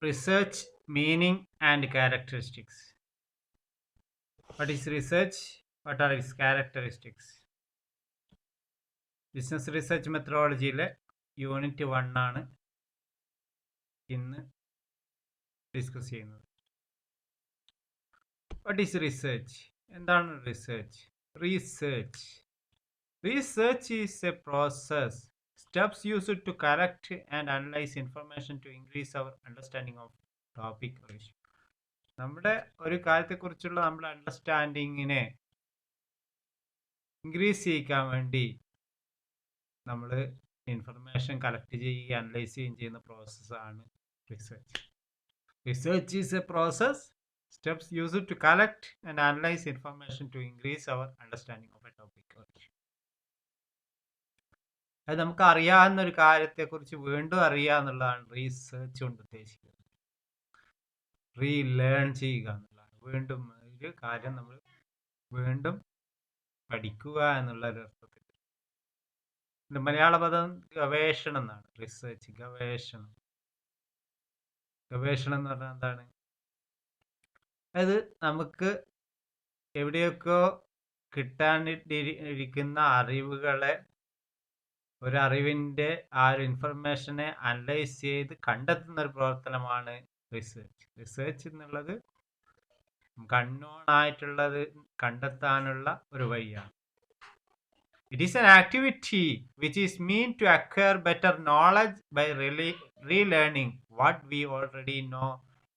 research meaning and characteristics. What is research? What are its characteristics? Business research മെത്തഡോളജിയിലെ unit 1 ആണ് ഇന്ന് discuss ചെയ്യുന്നത്. What is research? എന്താണ് research? Research is a process, steps used to collect and analyze information to increase our understanding of topic or issue. നമ്മുടെ ഒരു കാര്യത്തെക്കുറിച്ചുള്ള നമ്മുടെ അണ്ടർസ്റ്റാൻഡിങ്ങിനെ increase ചെയ്യിക്കാൻ വേണ്ടി നമ്മൾ ഇൻഫർമേഷൻ കളക്ട് ചെയ്യുകയും അനലൈസ് ചെയ്യുകയും ചെയ്യുന്ന പ്രോസസ്സാണ് research. Research is a process, steps used to collect and analyse information to increase our understanding of a topic. അത് നമുക്ക് അറിയാവുന്ന ഒരു കാര്യത്തെക്കുറിച്ച് വീണ്ടും അറിയുക എന്നുള്ളതാണ് റീസേർച്ച് കൊണ്ട് ഉദ്ദേശിക്കുന്നത്. റീലേൺ ചെയ്യുക എന്നുള്ളതാണ്. വീണ്ടും ഒരു കാര്യം നമ്മൾ വീണ്ടും പഠിക്കുക എന്നുള്ള ഒരു അർത്ഥത്തിൽ. മലയാള പദം ഗവേഷണം എന്നാണ്. റിസർച്ച്, ഗവേഷണം എന്ന് പറഞ്ഞാൽ എന്താണ്? അത് നമുക്ക് എവിടെയൊക്കെ കിട്ടാനിരിക്കുന്ന അറിവുകളെ, ഒരറിവിൻ്റെ ആ ഒരു ഇൻഫർമേഷനെ അനലൈസ് ചെയ്ത് കണ്ടെത്തുന്ന ഒരു പ്രവർത്തനമാണ് റിസർച്ച്. റിസർച്ച് എന്നുള്ളത് കണ്ണോൺ ആയിട്ടുള്ളത് കണ്ടെത്താനുള്ള ഒരു വഴിയാണ്. It is an activity which is meant to acquire better knowledge by relearning what we already know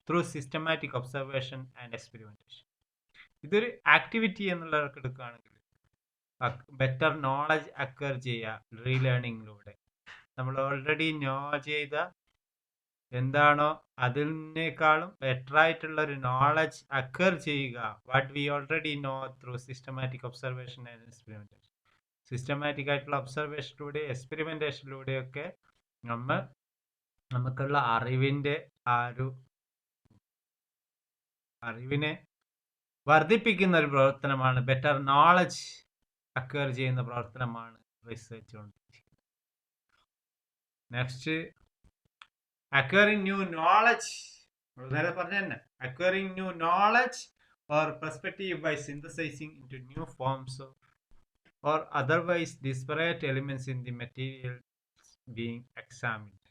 through systematic observation and experimentation. ഇതൊരു ആക്ടിവിറ്റി എന്നുള്ളവർക്ക് എടുക്കുകയാണെങ്കിൽ ബെറ്റർ നോളജ് അക്വയർ ചെയ്യുക റീലേണിങ്ങിലൂടെ. നമ്മൾ ഓൾറെഡി നോ ചെയ്ത എന്താണോ അതിനേക്കാളും ബെറ്റർ ആയിട്ടുള്ള ഒരു നോളജ് അക്വയർ ചെയ്യുക. What we already know through systematic observation and experimentation. Systematic ആയിട്ടുള്ള ഒബ്സർവേഷനിലൂടെ എക്സ്പെരിമെന്റേഷനിലൂടെയൊക്കെ നമുക്കുള്ള അറിവിനെ വർദ്ധിപ്പിക്കുന്ന ഒരു പ്രവർത്തനമാണ്, ബെറ്റർ നോളജ് അക്വയർ ചെയ്യുന്ന പ്രവർത്തനമാണ് റിസർച്ച് കൊണ്ട്. Next, acquiring new knowledge. നേരെ പറഞ്ഞ തന്നെ, acquiring new knowledge or perspective by synthesising into new forms or otherwise disparate elements in the material being examined.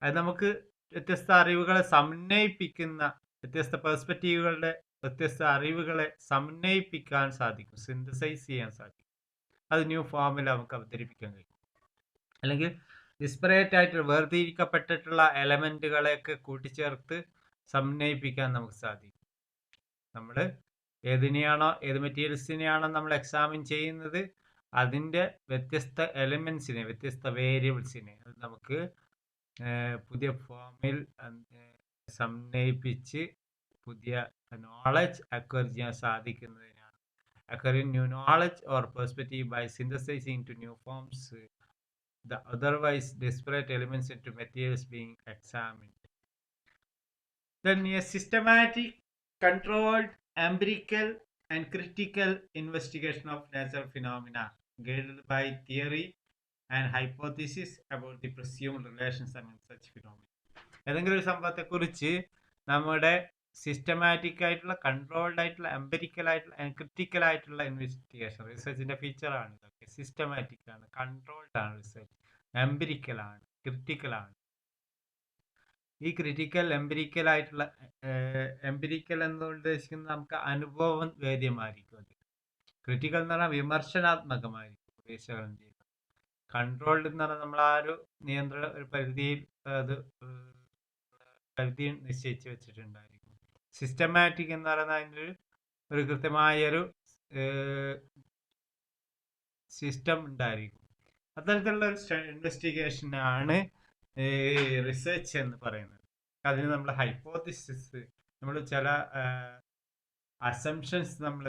അത് നമുക്ക് വ്യത്യസ്ത അറിവുകളെ സമന്വയിപ്പിക്കുന്ന, വ്യത്യസ്ത പെർസ്പെക്റ്റീവുകളുടെ വ്യത്യസ്ത അറിവുകളെ സമന്വയിപ്പിക്കാൻ സാധിക്കും, സിന്തസൈസ് ചെയ്യാൻ സാധിക്കും. അത് ന്യൂ ഫോമിൽ നമുക്ക് അവതരിപ്പിക്കാൻ കഴിയും. അല്ലെങ്കിൽ ഡിസ്പറേറ്റ് ആയിട്ട് വേർതിരിക്കപ്പെട്ടിട്ടുള്ള എലമെന്റുകളെയൊക്കെ കൂട്ടിച്ചേർത്ത് സമന്വയിപ്പിക്കാൻ നമുക്ക് സാധിക്കും. നമ്മൾ ഏത് മെറ്റീരിയൽസിനെയാണോ നമ്മൾ എക്സാമിൻ ചെയ്യുന്നത്, അതിൻ്റെ വ്യത്യസ്ത എലിമെൻസിനെ, വ്യത്യസ്ത വേരിയബിൾസിനെ നമുക്ക് പുതിയ ഫോമിൽ സമന്വയിപ്പിച്ച് പുതിയ നോളജ് അക്വയർ ചെയ്യാൻ സാധിക്കുന്നതിനാണ് acquiring new knowledge or perspective by synthesising to new forms the otherwise disparate elements into materials being examined. Then a systematic, controlled, empirical and critical investigation of natural phenomena guided by theory and hypothesis about the presumed relations among such phenomena. ഏതെങ്കിലും ഒരു സംഭവത്തെക്കുറിച്ച് നമ്മുടെ systematic ആയിട്ടുള്ള, controlled ആയിട്ടുള്ള, empirical ആയിട്ടുള്ള and critical ആയിട്ടുള്ള investigation റിസർച്ചിന്റെ ഫീച്ചറാണ് ഇതൊക്കെ. Systematic ആണ്, കൺട്രോൾഡ് ആണ് റിസർച്ച്, എംപിരിക്കൽ ആണ്, ക്രിട്ടിക്കൽ ആണ്. ഈ ക്രിട്ടിക്കൽ എംപിരിക്കൽ എന്ന് ഉദ്ദേശിക്കുന്നത് നമുക്ക് അനുഭവം വേദ്യമായിരിക്കും. അത് ക്രിട്ടിക്കൽ എന്ന് പറഞ്ഞാൽ വിമർശനാത്മകമായിരിക്കും വിശകലനം ചെയ്യുന്നത്. കൺട്രോൾഡ് എന്ന് പറഞ്ഞാൽ നമ്മൾ ആ ഒരു നിയന്ത്രണ ഒരു പരിധിയിൽ പരിധി നിശ്ചയിച്ച് വെച്ചിട്ടുണ്ടായിരിക്കും. സിസ്റ്റമാറ്റിക് എന്ന് പറയുന്നത് അതിൻ്റെ ഒരു കൃത്യമായൊരു സിസ്റ്റം ഉണ്ടായിരിക്കും. അത്തരത്തിലുള്ള ഒരു ഇൻവെസ്റ്റിഗേഷനാണ് റിസർച്ച് എന്ന് പറയുന്നത്. അതിന് നമ്മൾ ഹൈപ്പോത്തിസിസ്, നമ്മൾ ചില അസംഷൻസ് നമ്മൾ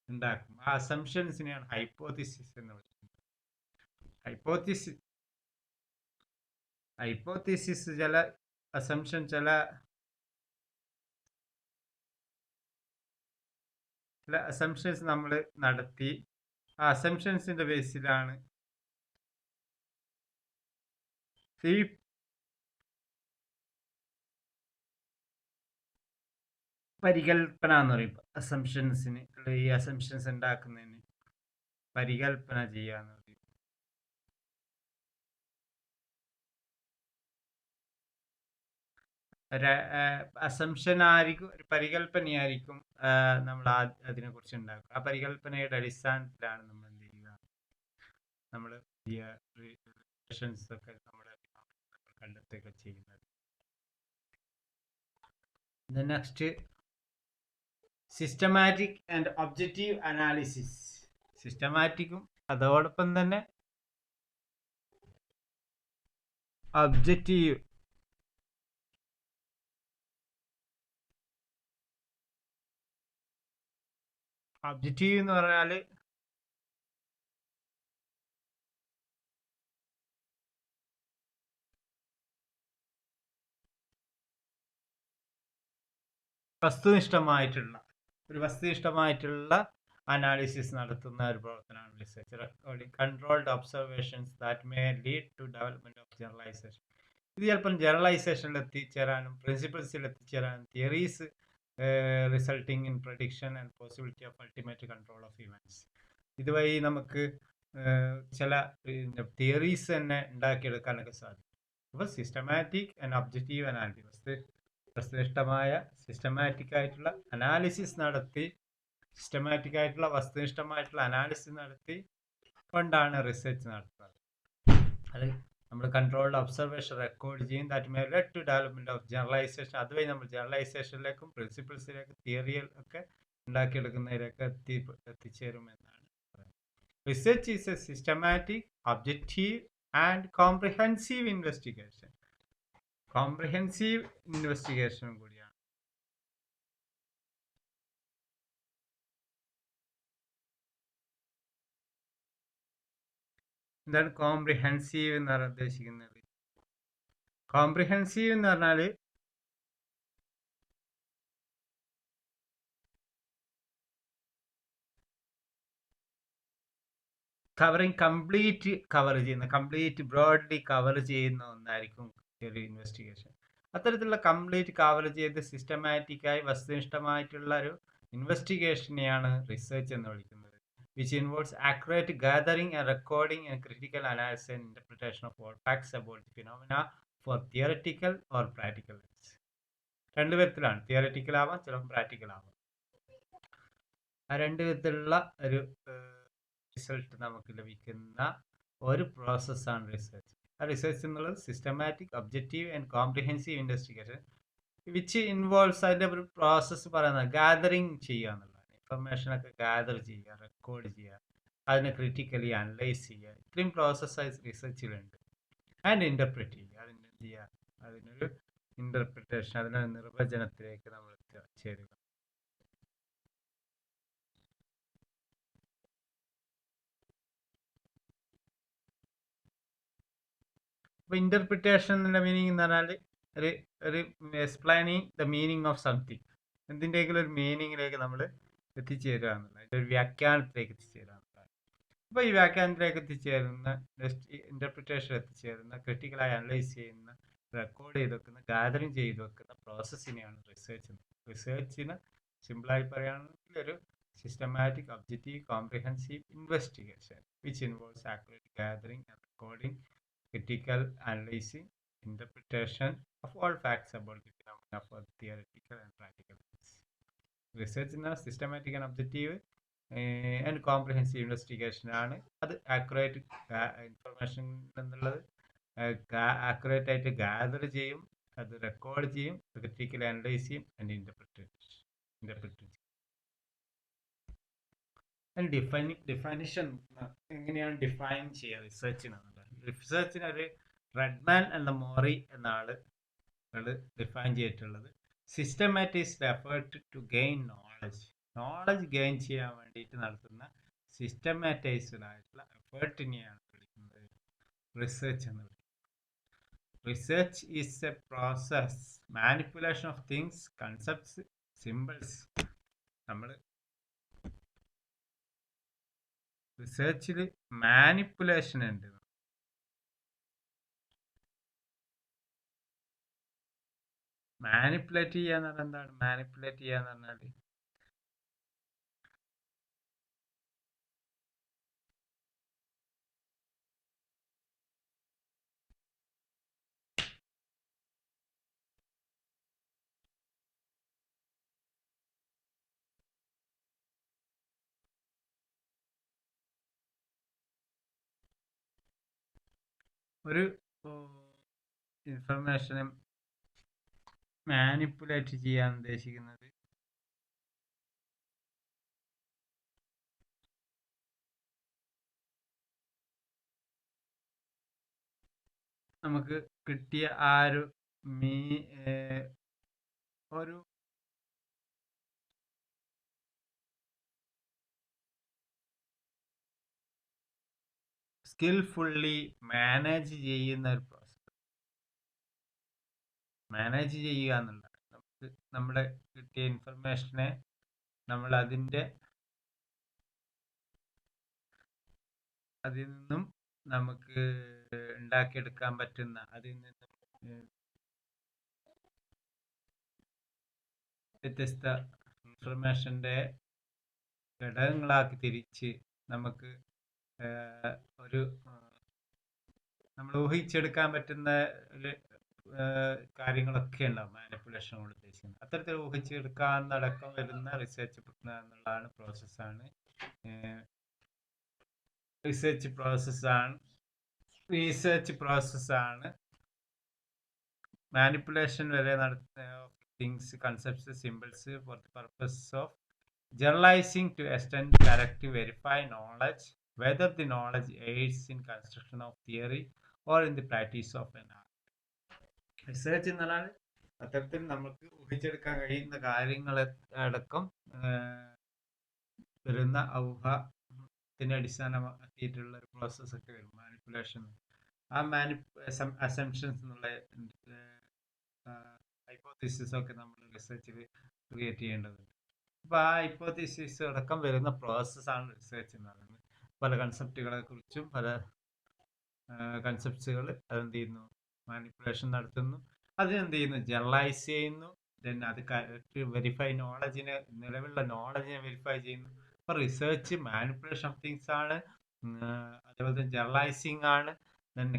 ഉണ്ടാക്കും. ആ അസംഷൻസിനെയാണ് ഹൈപ്പോത്തിസിസ് എന്ന് പറയുന്നത്. ഹൈപ്പോത്തിസിസ് ചില അസംഷൻ, ചില അസംഷൻസ് നമ്മൾ നടത്തി ആ അസംഷൻസിന്റെ ബേസിലാണ് ഈ പരികൽപ്പന എന്ന് പറയും അസംഷൻസിന്. ഈ അസംഷൻസ് ഉണ്ടാക്കുന്നതിന് പരികൽപ്പന ചെയ്യാന്ന് പറയും. അസംഷൻ ആയിരിക്കും, ഒരു പരികല്പനയായിരിക്കും നമ്മൾ അതിനെ കുറിച്ച് ഉണ്ടാക്കുക. ആ പരികല്പനയുടെ അടിസ്ഥാനത്തിലാണ് നമ്മൾ എന്ത് ചെയ്യുക, നമ്മൾ റിലേഷൻസ് ഒക്കെ നമ്മുടെ കണ്ടെത്തുകയൊക്കെ ചെയ്യുന്നത്. Next systematic and objective analysis. സിസ്റ്റമാറ്റിക്കും അതോടൊപ്പം തന്നെ ഒബ്ജക്റ്റീവ്. ഒബ്ജക്റ്റീവ് എന്ന് പറഞ്ഞാൽ വസ്തുനിഷ്ഠമായിട്ടുള്ള അനാലിസിസ് നടത്തുന്ന ഒരു പ്രവർത്തനമാണ് research. Controlled observations that may lead to development of generalisation. ഇത് ചിലപ്പം ജനറലൈസേഷനിൽ എത്തിച്ചേരാനും പ്രിൻസിപ്പിൾസിൽ എത്തിച്ചേരാനും theories resulting in prediction and possibility of ultimate control of events. ഇതുവഴി നമുക്ക് ചില തിയറീസ് തന്നെ ഉണ്ടാക്കിയെടുക്കാനൊക്കെ സാധിക്കും. അപ്പോൾ സിസ്റ്റമാറ്റിക് ആൻഡ് ഒബ്ജക്റ്റീവ് അനാലിസിസ്, വസ്തുനിഷ്ഠമായ സിസ്റ്റമാറ്റിക് ആയിട്ടുള്ള അനാലിസിസ് നടത്തി, സിസ്റ്റമാറ്റിക് ആയിട്ടുള്ള വസ്തുനിഷ്ഠമായിട്ടുള്ള അനാലിസിസ് നടത്തി കൊണ്ടാണ് റിസർച്ച് നടത്തുന്നത്. അത് നമ്മൾ കൺട്രോൾഡ് ഒബ്സർവേഷൻ റെക്കോർഡ് ചെയ്യും. That may led to development of generalisation. അതുവഴി നമ്മൾ ജനറലൈസേഷനിലേക്കും പ്രിൻസിപ്പിൾസിലേക്കും തിയറിയിൽ ഒക്കെ ഉണ്ടാക്കിയെടുക്കുന്നതിലേക്ക് എത്തിച്ചേരുമെന്നാണ്. Research is a systematic, objective and comprehensive investigation. Comprehensive ഇൻവെസ്റ്റിഗേഷനും കൂടിയാണ്. എന്താണ് കോംപ്രിഹെൻസീവ് എന്ന് പറഞ്ഞാൽ ഉദ്ദേശിക്കുന്നത്? കോംപ്രിഹെൻസീവ് എന്ന് പറഞ്ഞാൽ കംപ്ലീറ്റ് ബ്രോഡ്ലി കവർ ചെയ്യുന്ന ഒന്നായിരിക്കും ഒരു ഇൻവെസ്റ്റിഗേഷൻ. അത്തരത്തിലുള്ള കംപ്ലീറ്റ് കവർ ചെയ്ത് സിസ്റ്റമാറ്റിക്കായി വസ്തുനിഷ്ഠമായിട്ടുള്ള ഒരു ഇൻവെസ്റ്റിഗേഷനെയാണ് റിസർച്ച് എന്ന് വിളിക്കുന്നത്. which involves accurate gathering and recording and critical analysis and interpretation of all facts about the phenomena for theoretical or practical ends. രണ്ട് വിധത്തിലാണ്, തിയററ്റിക്കൽ ആവാം, ചിലപ്പോൾ പ്രാക്ടിക്കൽ ആവാം. ആ രണ്ട് വിധത്തിലുള്ള ഒരു റിസൾട്ട് നമുക്ക് ലഭിക്കുന്ന ഒരു പ്രോസസ്സാണ് റിസർച്ച്. ആ റിസർച്ച് എന്നുള്ളത് systematic, objective and comprehensive investigation which involves. അതിൻ്റെ ഒരു പ്രോസസ്സ് പറയുന്നത് ഗാദറിങ് ചെയ്യുക എന്നുള്ളതാണ്. ഇൻഫർമേഷനൊക്കെ ഗാദർ ചെയ്യുക, റെക്കോർഡ് ചെയ്യുക, അതിനെ ക്രിറ്റിക്കലി അനലൈസ് ചെയ്യുക. ഇത്രയും പ്രോസസ്സായി റിസർച്ചിലുണ്ട്. ആൻഡ് ഇൻ്റർപ്രറ്റ് ചെയ്യുക, അതിന് എന്ത് ചെയ്യുക, അതിനൊരു ഇൻ്റർപ്രിറ്റേഷൻ, അതിനൊരു നിർവചനത്തിലേക്ക് നമ്മൾ ചേരുക. അപ്പോൾ ഇൻ്റർപ്രിറ്റേഷൻ എന്നുള്ള മീനിങ് എന്ന് പറഞ്ഞാൽ ഒരു explaining the meaning of something. എന്തിൻ്റെയെങ്കിലും ഒരു മീനിങ്ങിലേക്ക് നമ്മൾ എത്തിച്ചേരുക എന്നുള്ളത്, അതിൻ്റെ ഒരു വ്യാഖ്യാനത്തിലേക്ക് എത്തിച്ചേരുക എന്നുള്ളതാണ്. അപ്പോൾ ഈ വ്യാഖ്യാനത്തിലേക്ക് എത്തിച്ചേരുന്ന, ഇൻ്റർപ്രിറ്റേഷൻ എത്തിച്ചേരുന്ന, ക്രിട്ടിക്കലായി അനലൈസ് ചെയ്യുന്ന, റെക്കോർഡ് ചെയ്ത് വെക്കുന്ന, ഗാദറിങ് ചെയ്ത് വെക്കുന്ന പ്രോസസ്സിനെയാണ് റിസർച്ച്. റിസർച്ചിന് സിമ്പിളായി പറയുകയാണെങ്കിൽ ഒരു systematic, objective, comprehensive investigation which involves accurate gathering and recording, critical analyzing, interpretation of all facts about the phenomena for theoretical and practical ends. Research in a systematic and objective and comprehensive investigation ആണ്. അത് accurate information എന്നുള്ളത് accurate ആയിട്ട് gather ചെയ്യും, അത് record ചെയ്യും, critical analyse ചെയ്യും, and interpret ചെയ്യും. ഡിഫൈനിഷൻ എങ്ങനെയാണ് ഡിഫൈൻ ചെയ്യുക റിസർച്ചിനാണ്. റിസർച്ചിന് ഒരു റെഡ്മാൻ എന്ന മോറി എന്ന ആള് ഡിഫൈൻ ചെയ്തിട്ടുള്ളത് systematic effort to gain knowledge gain ചെയ്യാൻ വേണ്ടിയിട്ട് നടത്തുന്ന സിസ്റ്റമാറ്റൈസ്ഡ് ആയിട്ടുള്ള എഫേർട്ടിനെയാണ് വിളിക്കുന്നത് റിസർച്ച് എന്ന് വിളിക്കുന്നത്. Research is a process, manipulation of things, concepts, symbols. നമ്മൾ റിസർച്ചിൽ മാനിപ്പുലേഷൻ ഉണ്ട്. മാനിപ്പുലേറ്റ് ചെയ്യാന്ന് പറഞ്ഞാൽ എന്താണ്? മാനിപ്പുലേറ്റ് ചെയ്യാന്ന് പറഞ്ഞാൽ ഒരു ഇൻഫർമേഷനെ മാനിപ്പുലേറ്റ് ചെയ്യാൻ ഉദ്ദേശിക്കുന്നത് നമുക്ക് കിട്ടിയ ആ ഒരു മീ ഒരു സ്കിൽഫുള്ളി മാനേജ് ചെയ്യുന്ന ഒരു പ്രോസസ്. മാനേജ് ചെയ്യുക എന്നുള്ളത് നമുക്ക് നമ്മുടെ കിട്ടിയ ഇൻഫർമേഷനെ നമ്മൾ അതിൽ നിന്നും നമുക്ക് ഉണ്ടാക്കിയെടുക്കാൻ പറ്റുന്ന, അതിൽ നിന്നും വ്യത്യസ്ത ഇൻഫർമേഷൻ്റെ ഘടകങ്ങളാക്കി തിരിച്ച് നമുക്ക് ഒരു നമ്മൾ ഊഹിച്ചെടുക്കാൻ പറ്റുന്ന കാര്യങ്ങളൊക്കെ ഉണ്ടാവും മാനിപ്പുലേഷൻ കൊണ്ട് ഉദ്ദേശിക്കുന്നത്. അത്തരത്തിൽ ഊഹിച്ചെടുക്കാവുന്നടക്കം വരുന്ന റിസർച്ച് എന്നുള്ളതാണ് പ്രോസസ്സാണ് മാനിപ്പുലേഷൻ വരെ things, concepts, symbols for the purpose of generalizing to extend correct to verify knowledge, whether the knowledge aids in construction of theory or in the practice of an art. Research എന്നാൽ അത്തരത്തിൽ നമുക്ക് ഊഹിച്ചെടുക്കാൻ കഴിയുന്ന കാര്യങ്ങൾ അടക്കം വരുന്ന ഊഹത്തിനെ അടിസ്ഥാനമാക്കിയിട്ടുള്ള ഒരു പ്രോസസ്സൊക്കെ വരും മാനിപ്പുലേഷൻ. ആ അസംഷൻസ് എന്നുള്ള ഹൈപ്പോത്തസിസ് ഒക്കെ നമ്മൾ റിസർച്ചിൽ ക്രിയേറ്റ് ചെയ്യേണ്ടതുണ്ട്. അപ്പോൾ ആ ഹൈപ്പോത്തസിസ് അടക്കം വരുന്ന പ്രോസസ്സാണ് റിസർച്ച് എന്ന് പറയുന്നത്. പല കൺസെപ്റ്റുകളെ കുറിച്ചും പല കൺസെപ്റ്റ്സുകൾ അതെന്ത് ചെയ്യുന്നു, മാനിപ്പുലേഷൻ നടത്തുന്നു, അതിനെന്ത് ചെയ്യുന്നു, ജനറലൈസ് ചെയ്യുന്നു. ദെൻ അത് വെരിഫൈ നോളജിനെ, നിലവിലുള്ള നോളജിനെ വെരിഫൈ ചെയ്യുന്നു. അപ്പോൾ റിസർച്ച് മാനിപ്പുലേഷൻ ഓഫ് തിങ്സ് ആണ്, അതേപോലെ തന്നെ ജനറലൈസിങ് ആണ്, ദെൻ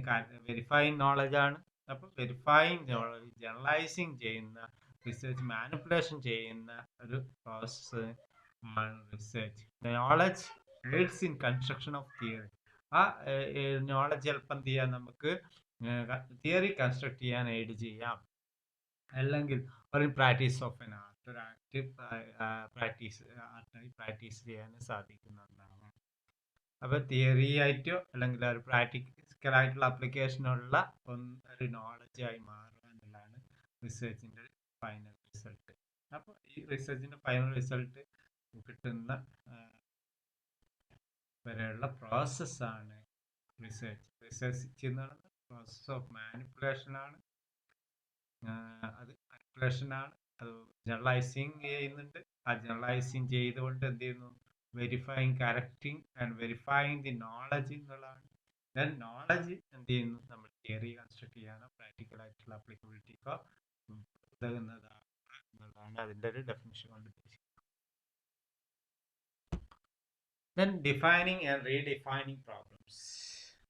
വെരിഫൈങ് നോളജ് ആണ്. അപ്പോൾ വെരിഫൈങ് നോളജ്, ജനറലൈസിങ് ചെയ്യുന്ന, റിസർച്ച് മാനിപ്പുലേഷൻ ചെയ്യുന്ന ഒരു പ്രോസസ് ആണ് research. Knowledge AIDS in construction of theory. ആ നോളജ് ചിലപ്പോൾ എന്ത് ചെയ്യാം, നമുക്ക് തിയറി കൺസ്ട്രക്ട് ചെയ്യാൻ എയ്ഡ് ചെയ്യാം. അല്ലെങ്കിൽ ഒരു പ്രാക്ടീസ് ഓഫ് എൻ ആർട്ട്, ഒരു ആക്റ്റീവ് ആർട്ടായി പ്രാക്ടീസ് ചെയ്യാൻ സാധിക്കുന്നതാണ്. അപ്പോൾ തിയറി ആയിട്ടോ അല്ലെങ്കിൽ ഒരു പ്രാക്ടിക്കലായിട്ടുള്ള ആപ്ലിക്കേഷനുള്ള ഒരു നോളജായി മാറുക എന്നുള്ളതാണ് റിസർച്ചിൻ്റെ ഫൈനൽ റിസൾട്ട്. അപ്പോൾ ഈ റിസർച്ചിൻ്റെ ഫൈനൽ റിസൾട്ട് കിട്ടുന്ന വരെയുള്ള പ്രോസസ്സാണ് റിസർച്ച്. റിസർച്ച് എന്ന് പറയുന്നത് പ്രോസസ് ഓഫ് മാനിപ്പുലേഷനാണ്. അത് മാനിപ്പുലേഷനാണ്, അത് ജനറലൈസിങ് ചെയ്യുന്നുണ്ട്. ആ ജനറലൈസിങ് ചെയ്തുകൊണ്ട് എന്ത് ചെയ്യുന്നു, verifying, correcting and verifying the knowledge എന്നുള്ളതാണ്. ദെൻ നോളജ് എന്ത് ചെയ്യുന്നു, നമ്മൾ തിയറി കൺസ്ട്രക്ട് ചെയ്യാനോ പ്രാക്ടിക്കലായിട്ടുള്ള അപ്ലിക്കബിലിറ്റിക്കോ ഉതകുന്നതാണ് എന്നുള്ളതാണ് അതിൻ്റെ ഒരു ഡെഫിനിഷൻ കൊണ്ട് ഉദ്ദേശിക്കുന്നത്. Then defining and redefining problems.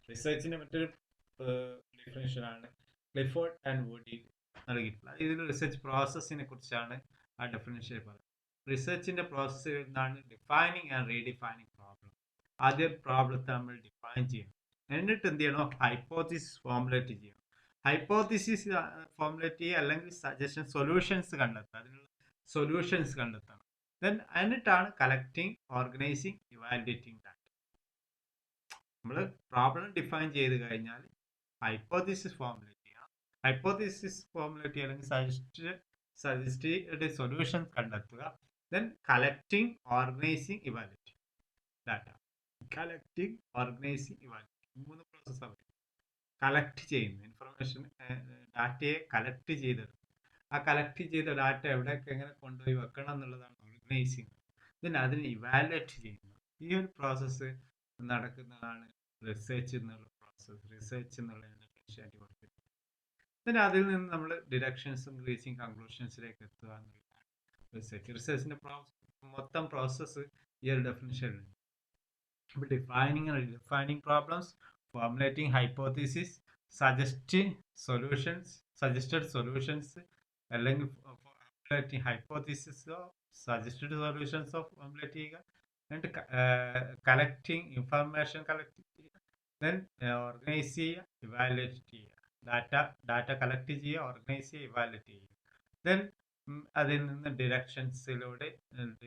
റിസർച്ചിൻ്റെ മറ്റൊരു ഡെഫിനിഷനാണ് ക്ലിഫോർഡ് ആൻഡ് വുഡി നൽകിയിട്ടുള്ളത്. ഇതിൽ റിസർച്ച് പ്രോസസ്സിനെ കുറിച്ചാണ് ആ ഡെഫിനിഷൻ പറയുന്നത്. റിസർച്ചിൻ്റെ പ്രോസസ്സ് എന്താണ്? Defining and redefining problem. ആദ്യം പ്രോബ്ലത്തെ നമ്മൾ ഡിഫൈൻ ചെയ്യണം, എന്നിട്ട് എന്ത് ചെയ്യണം, ഹൈപ്പോത്തിസിസ് ഫോർമുലേറ്റ് ചെയ്യണം. ഹൈപ്പോത്തിസിസ് ഫോർമുലേറ്റ് ചെയ്യുക, അല്ലെങ്കിൽ സജഷൻ സൊല്യൂഷൻസ് കണ്ടെത്തുക, അതിനുള്ള സൊല്യൂഷൻസ് കണ്ടെത്തണം. ദെൻ എന്നിട്ടാണ് കളക്ടിങ്, ഓർഗനൈസിങ്, ഇവാലുവേറ്റിംഗ് ഡാറ്റ. നമ്മൾ പ്രോബ്ലം ഡിഫൈൻ ചെയ്ത് കഴിഞ്ഞാൽ ഹൈപ്പോത്തിസിസ് ഫോർമുലേറ്റ് ചെയ്യണം. ഹൈപ്പോത്തിസിസ് ഫോർമുലേറ്റ് ചെയ്യുക അല്ലെങ്കിൽ സജസ്റ്റഡ് സൊല്യൂഷൻസ് കണ്ടെത്തുക. Then collecting, organising, evaluating data. Collecting, organising, evaluating 3 പ്രോസസ്സാണ്. കളക്ട് ചെയ്യുന്നു, ഇൻഫർമേഷൻ ഡാറ്റയെ കളക്ട് ചെയ്തെടുക്കും. ആ കളക്ട് ചെയ്ത ഡാറ്റ എവിടെയൊക്കെ എങ്ങനെ കൊണ്ടുപോയി വെക്കണം എന്നുള്ളതാണ് ഓർഗനൈസിങ്. ദെൻ അതിന് ഇവാലുവേറ്റ് ചെയ്യുന്നു. ഈ ഒരു പ്രോസസ്സ് നടക്കുന്നതാണ് റിസർച്ച് എന്നുള്ള പ്രോസസ്സ്. റിസർച്ച് എന്നുള്ള ഡെഫിനിഷൻ കൊടുത്തിട്ടുണ്ട്. പിന്നെ അതിൽ നിന്ന് നമ്മൾ ഡിഡക്ഷൻസും റീച്ചിങ് കൺക്ലൂഷൻസിലേക്ക് എത്തുക എന്നുള്ളതാണ് റിസർച്ചിന്റെ മൊത്തം പ്രോസസ്സ് ഈ ഒരു ഡെഫിനിഷനിൽ defining problems, formulating hypothesis, suggested solutions, അല്ലെങ്കിൽ formulating hypothesis of suggested solutions of formulating and collecting information then organize ചെയ്യുക evaluate ചെയ്യുക ഡാറ്റ കളക്ട് ചെയ്യുക ഓർഗനൈസ് ചെയ്യുക evaluate ചെയ്യുക then അതിൽ നിന്ന് ഡിറക്ഷൻസിലൂടെ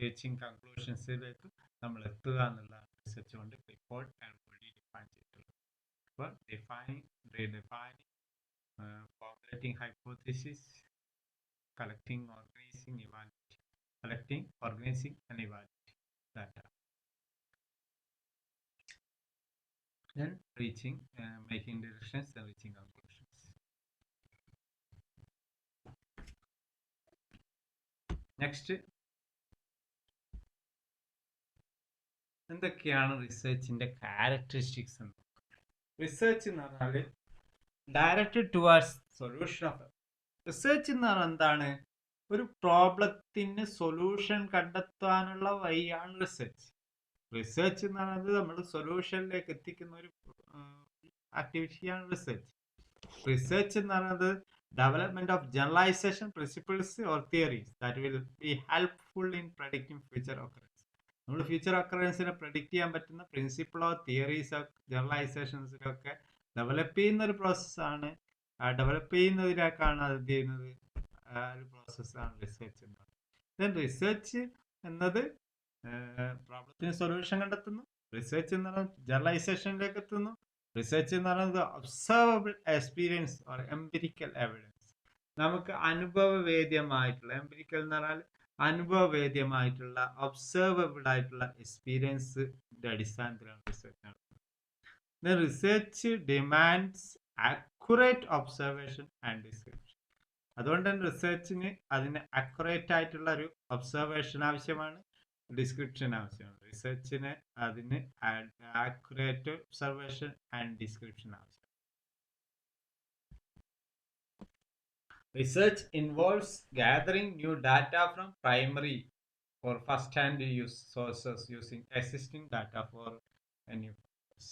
റീച്ചിങ് കൺക്ലൂഷൻസിലേക്ക് നമ്മൾ എത്തുക എന്നുള്ളതാണ് റിസർച്ച് കൊണ്ട് ഇപ്പോൾ ഓൾറെഡി ഡിഫൈൻ ചെയ്തിട്ടുള്ളത്. അപ്പോൾ redefining, formulating hypothesis, collecting, organizing, and evaluating data. Then making decisions and reaching conclusions. Next, എന്തൊക്കെയാണ് റിസർച്ചിന്റെ ക്യാരക്ടറിസ്റ്റിക്സ് എന്ന്? റിസർച്ച് എന്ന് പറഞ്ഞാൽ directed towards solution of research എന്ന് പറഞ്ഞാൽ എന്താണ്? ഒരു പ്രോബ്ലത്തിന് സൊല്യൂഷൻ കണ്ടെത്താനുള്ള വഴിയാണ് റിസർച്ച്. റിസർച്ച് എന്ന് പറയുന്നത് നമ്മൾ സൊല്യൂഷനിലേക്ക് എത്തിക്കുന്ന ഒരു ആക്ടിവിറ്റിയാണ് റിസർച്ച്. റിസർച്ച് എന്ന് പറയുന്നത് development of generalization principles or theories that will be helpful in predicting future occurrence. നമ്മൾ ഫ്യൂച്ചർ ഒക്കറൻസിനെ പ്രഡിക്റ്റ് ചെയ്യാൻ പറ്റുന്ന പ്രിൻസിപ്പിളോ തിയറീസോ ജനറലൈസേഷൻസിലൊക്കെ ഡെവലപ്പ് ചെയ്യുന്ന ഒരു പ്രോസസ്സാണ്. ഡെവലപ്പ് ചെയ്യുന്നതിലേക്കാണ് അത് ചെയ്യുന്നത് ഒരു പ്രോസസ്സാണ് റിസർച്ച് എന്ന് പറയുന്നത്. റിസർച്ച് എന്നത് പ്രോബ്ലത്തിന് സൊല്യൂഷൻ കണ്ടെത്തുന്നു. റിസർച്ച് എന്ന് പറയുന്നത് ജനറലൈസേഷനിലേക്ക് എത്തുന്നു. റിസർച്ച് എന്ന് പറയുന്നത് observable experience or empirical evidence, നമുക്ക് അനുഭവവേദ്യമായിട്ടുള്ള, എംപിരിക്കൽ എന്ന് പറഞ്ഞാൽ അനുഭവവേദ്യമായിട്ടുള്ള ഒബ്സർവബിൾ ആയിട്ടുള്ള എക്സ്പീരിയൻസിന്റെ അടിസ്ഥാനത്തിലാണ് റിസർച്ച് നടത്തുന്നത്. Research demands accurate observation and description. അതുകൊണ്ട് തന്നെ റിസർച്ചിന് അതിന് അക്യുറേറ്റ് ആയിട്ടുള്ള ഒരു ഒബ്സർവേഷൻ ആവശ്യമാണ്, ഡിസ്ക്രിപ്ഷൻ ആവശ്യമാണ്. റിസർച്ചിന് അതിന് ആക്യുറേറ്റ് ഒബ്സർവേഷൻ ആൻഡ് ഡിസ്ക്രിപ്ഷൻ ആവശ്യമാണ്. Research involves gathering new data from primary or first-hand use sources using existing data for a new purpose.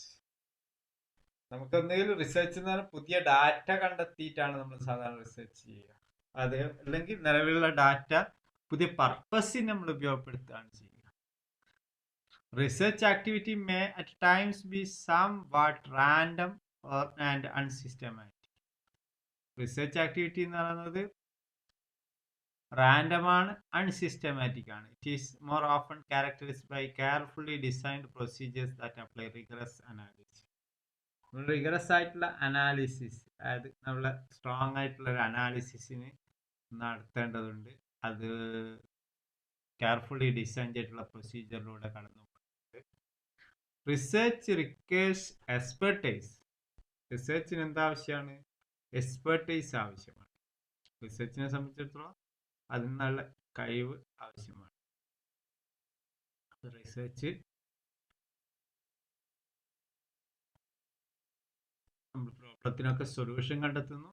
നമുക്ക് എന്തെങ്കിലും റിസർച്ച് എന്ന് പറഞ്ഞാൽ പുതിയ ഡാറ്റ കണ്ടെത്തിയിട്ടാണ് നമ്മൾ സാധാരണ റിസർച്ച് ചെയ്യുക. അത് അല്ലെങ്കിൽ നിലവിലുള്ള ഡാറ്റ പുതിയ പർപ്പസിന് നമ്മൾ ഉപയോഗപ്പെടുത്തുകയാണ് ചെയ്യുക. Research activity may at times be somewhat random and unsystematic. Research activity എന്ന് പറയുന്നത് റാൻഡം ആണ്, അൺസിസ്റ്റമാറ്റിക് ആണ്. It is more often characterised by carefully designed procedures that apply rigorous analysis. Rigorous ആയിട്ടുള്ള അനാലിസിസ്, അതായത് നമ്മളെ സ്ട്രോങ് ആയിട്ടുള്ള ഒരു അനാലിസിസിന് നടത്തേണ്ടതുണ്ട്. അത് കെയർഫുള്ളി ഡിസൈൻ ചെയ്തിട്ടുള്ള പ്രൊസീജിയറിലൂടെ കടന്നു പോകുന്നുണ്ട്. Research requires expertise. റിസർച്ചിന് എന്താവശ്യമാണ്? എക്സ്പെർട്ടൈസ് ആവശ്യമാണ്. റിസർച്ചിനെ സംബന്ധിച്ചിടത്തോളം അതിനുള്ള കഴിവ് ആവശ്യമാണ്. റിസർച്ച് നമ്മൾ പ്രോബ്ലത്തിനൊക്കെ സൊല്യൂഷൻ കണ്ടെത്തുന്നു.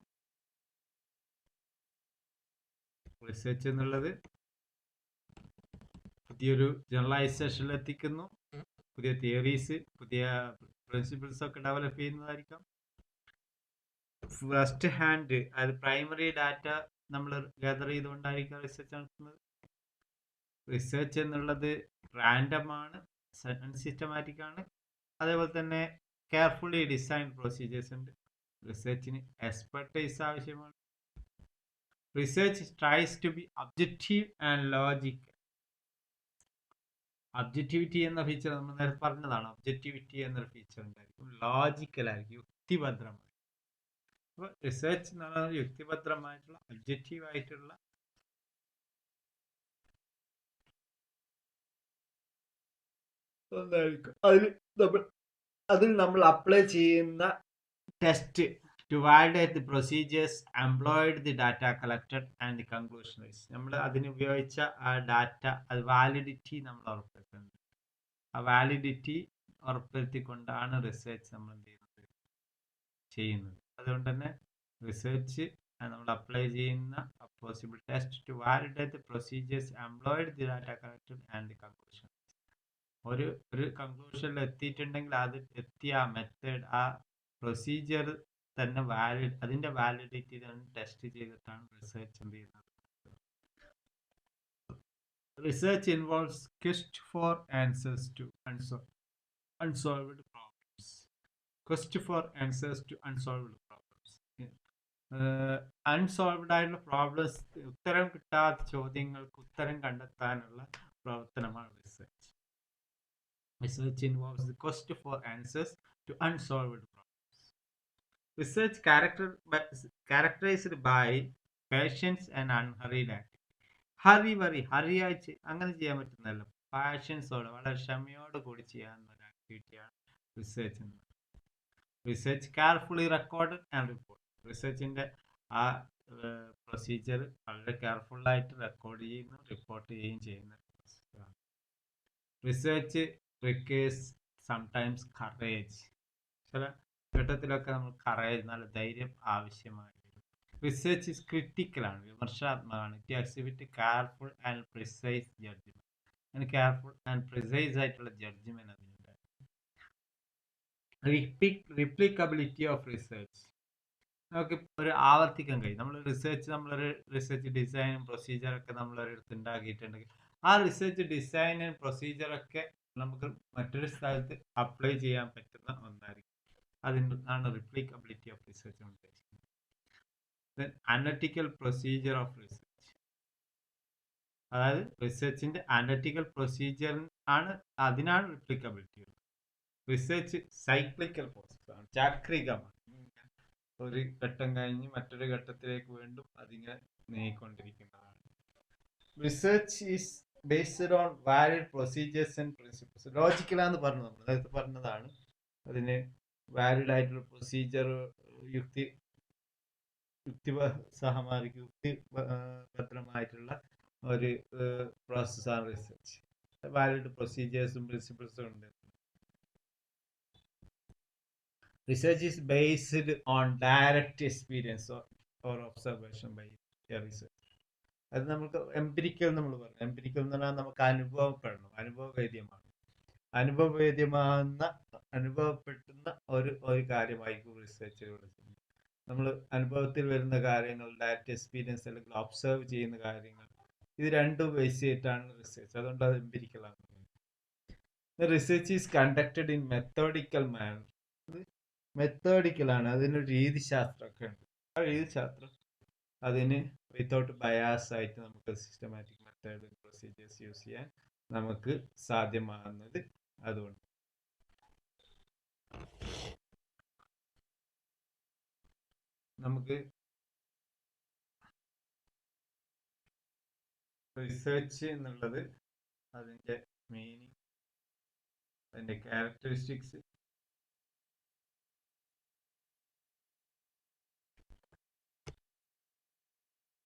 റിസർച്ച് എന്നുള്ളത് പുതിയൊരു ജനറലൈസേഷനിൽ എത്തിക്കുന്നു. പുതിയ തിയറീസ്, പുതിയ പ്രിൻസിപ്പിൾസ് ഒക്കെ ഡെവലപ്പ് ചെയ്യുന്നതായിരിക്കാം. ഫസ്റ്റ് ഹാൻഡ്, അതായത് പ്രൈമറി ഡാറ്റ നമ്മൾ ഗാദർ ചെയ്തുകൊണ്ടായിരിക്കും റിസർച്ച് നടത്തുന്നത്. റിസർച്ച് എന്നുള്ളത് റാൻഡം ആണ്, സിസ്റ്റമാറ്റിക് ആണ്. അതേപോലെ തന്നെ കെയർഫുള്ളി ഡിസൈൻഡ് പ്രൊസീജിയേഴ്സ് ഉണ്ട്. റിസർച്ചിന് എക്സ്പെർട്ടൈസ് ആവശ്യമാണ്. Research tries to be objective and logical. Objectivity എന്ന ഫീച്ചർ നമ്മൾ നേരത്തെ പറഞ്ഞതാണ്. ഒബ്ജക്റ്റിവിറ്റി എന്നൊരു ഫീച്ചർ ഉണ്ടായിരിക്കും. ലോജിക്കലായിരിക്കും, യുക്തിഭദ്രമായി. അപ്പോൾ റിസർച്ച് എന്ന് പറയുന്നത് യുക്തിഭദ്രമായിട്ടുള്ള ഒബ്ജക്റ്റീവ് ആയിട്ടുള്ള ഒന്നായിരിക്കും. അതിൽ നമ്മൾ അപ്ലൈ ചെയ്യുന്ന test to validate the procedures employed the data collected and the conclusions. നമ്മൾ അതിന് ഉപയോഗിച്ച ആ ഡാറ്റ, അത് വാലിഡിറ്റി നമ്മൾ ഉറപ്പുവരുത്തുന്നത്. ആ വാലിഡിറ്റി ഉറപ്പുവരുത്തിക്കൊണ്ടാണ് റിസർച്ച് നമ്മൾ എന്ത് ചെയ്യുന്നത്? അതുകൊണ്ട് തന്നെ റിസർച്ച് നമ്മൾ അപ്ലൈ ചെയ്യുന്ന possible test to validate procedures employed the data collected and the conclusion. ഒരു കൺക്ലൂഷനിൽ എത്തിയിട്ടുണ്ടെങ്കിൽ അത് എത്തിയ ആ മെത്തേഡ്, ആ പ്രൊസീജിയർ തന്നെ അതിന്റെ വാലിഡിറ്റി തന്നെ ടെസ്റ്റ് ചെയ്തിട്ടാണ് റിസർച്ച് എന്ത് ചെയ്യുന്നത്. Research involves quest for answers to unsolved problems. Quest for answers to unsolved problems. Unsolved ആയിട്ടുള്ള പ്രോബ്ലംസ്, ഉത്തരം കിട്ടാത്ത ചോദ്യങ്ങൾക്ക് ഉത്തരം കണ്ടെത്താനുള്ള പ്രവർത്തനമാണ് research. Research involves the quest for answers to unsolved problems. Research characterized by patience and unhurried activity. ഹറിയായി അങ്ങനെ ചെയ്യാൻ പറ്റുന്നതല്ല. പാഷൻസോടെ, വളരെ ക്ഷമയോട് കൂടി ചെയ്യാവുന്ന ഒരു ആക്ടിവിറ്റിയാണ് റിസർച്ച് എന്നത്. Research carefully record and report. റിസർച്ചിന്റെ ആ പ്രൊസീജിയർ വളരെ കെയർഫുള്ളായിട്ട് റെക്കോർഡ് ചെയ്യുന്നു, റിപ്പോർട്ട് ചെയ്യുകയും ചെയ്യുന്ന റിസർച്ച് റിക്വയർസ് സംടൈംസ് കറേജ്. ചില ഘട്ടത്തിലൊക്കെ നമ്മൾ കറേജ്, നല്ല ധൈര്യം ആവശ്യമായി വരും. റിസർച്ച് ഇസ് ക്രിട്ടിക്കലാണ്, വിമർശനാത്മകമാണ്. It exhibit careful and precise judgement. അങ്ങനെ കെയർഫുൾ ആൻഡ് പ്രിസൈസ് ആയിട്ടുള്ള ജഡ്ജ്മെന്റ് അതിനുണ്ട്. Replicability of research. നമുക്ക് ഒരു ആവർത്തിക്കാൻ കഴിയും. നമ്മളൊരു റിസർച്ച് ഡിസൈനും പ്രൊസീജിയറൊക്കെ നമ്മളൊരിടത്ത് ഉണ്ടാക്കിയിട്ടുണ്ടെങ്കിൽ ആ റിസർച്ച് ഡിസൈനും പ്രൊസീജിയറൊക്കെ നമുക്ക് മറ്റൊരു സ്ഥലത്ത് അപ്ലൈ ചെയ്യാൻ പറ്റുന്ന ഒന്നായിരിക്കും. അതിനാണ് റിപ്ലിക്കബിലിറ്റി ഓഫ് റിസർച്ച് ഉദ്ദേശിക്കുന്നത്. അനലിറ്റിക്കൽ പ്രൊസീജിയർ ഓഫ് റിസർച്ച്, അതായത് റിസർച്ചിന്റെ അനലിറ്റിക്കൽ പ്രൊസീജിയർ ആണ്, അതിനാണ് റിപ്ലിക്കബിലിറ്റി. റിസർച്ച് സൈക്ലിക്കൽ പ്രോസസ്സാണ്, ചാക്രികമാണ്. ഒരു ഘട്ടം കഴിഞ്ഞ് മറ്റൊരു ഘട്ടത്തിലേക്ക് വീണ്ടും അതിങ്ങനെ നീങ്ങിക്കൊണ്ടിരിക്കുന്നതാണ്. Research is based on valid procedures and principles. ലോജിക്കലാന്ന് പറഞ്ഞു, നമ്മൾ നേരത്തെ പറഞ്ഞതാണ്. അതിന് വാലിഡ് ആയിട്ടുള്ള പ്രൊസീജിയർ, യുക്തിഭദ്രമായിട്ടുള്ള ഒരു പ്രോസസ്സാണ് റിസർച്ച്. വാലിഡ് പ്രൊസീജിയേഴ്സും പ്രിൻസിപ്പിൾസും ഉണ്ട്. Research is based on direct experience or observation by research. അത് നമുക്ക് എംപിരിക്കൽ നമ്മൾ പറഞ്ഞു. എംപിരിക്കൽ എന്ന് പറഞ്ഞാൽ നമുക്ക് അനുഭവപ്പെടണം, അനുഭവപ്പെടുന്ന ഒരു കാര്യമായിരിക്കും റിസർച്ചിലൂടെ. നമ്മൾ അനുഭവത്തിൽ വരുന്ന കാര്യങ്ങൾ, ഡയറക്റ്റ് എക്സ്പീരിയൻസ് അല്ലെങ്കിൽ ഒബ്സർവ് ചെയ്യുന്ന കാര്യങ്ങൾ, ഇത് രണ്ടും ബേസ് ചെയ്തിട്ടാണ് റിസർച്ച്. അതുകൊണ്ട് അത് എംപിരിക്കലാണ്. Research is conducted in methodical manner. മെത്തേഡിക്കലാണ്, അതിനൊരു രീതിശാസ്ത്രമൊക്കെ ഉണ്ട്. ആ രീതിശാസ്ത്രം അതിന് വിത്തൗട്ട് ബയാസ് ആയിട്ട് നമുക്ക് സിസ്റ്റമാറ്റിക് മെത്തേഡ് പ്രൊസീജിയേഴ്സ് യൂസ് ചെയ്യാൻ നമുക്ക് സാധ്യമാകുന്നത് അതുകൊണ്ട്. നമുക്ക് റിസർച്ച് എന്നുള്ളത് അതിൻ്റെ മീനിങ്, അതിൻ്റെ ക്യാരക്ടറിസ്റ്റിക്സ്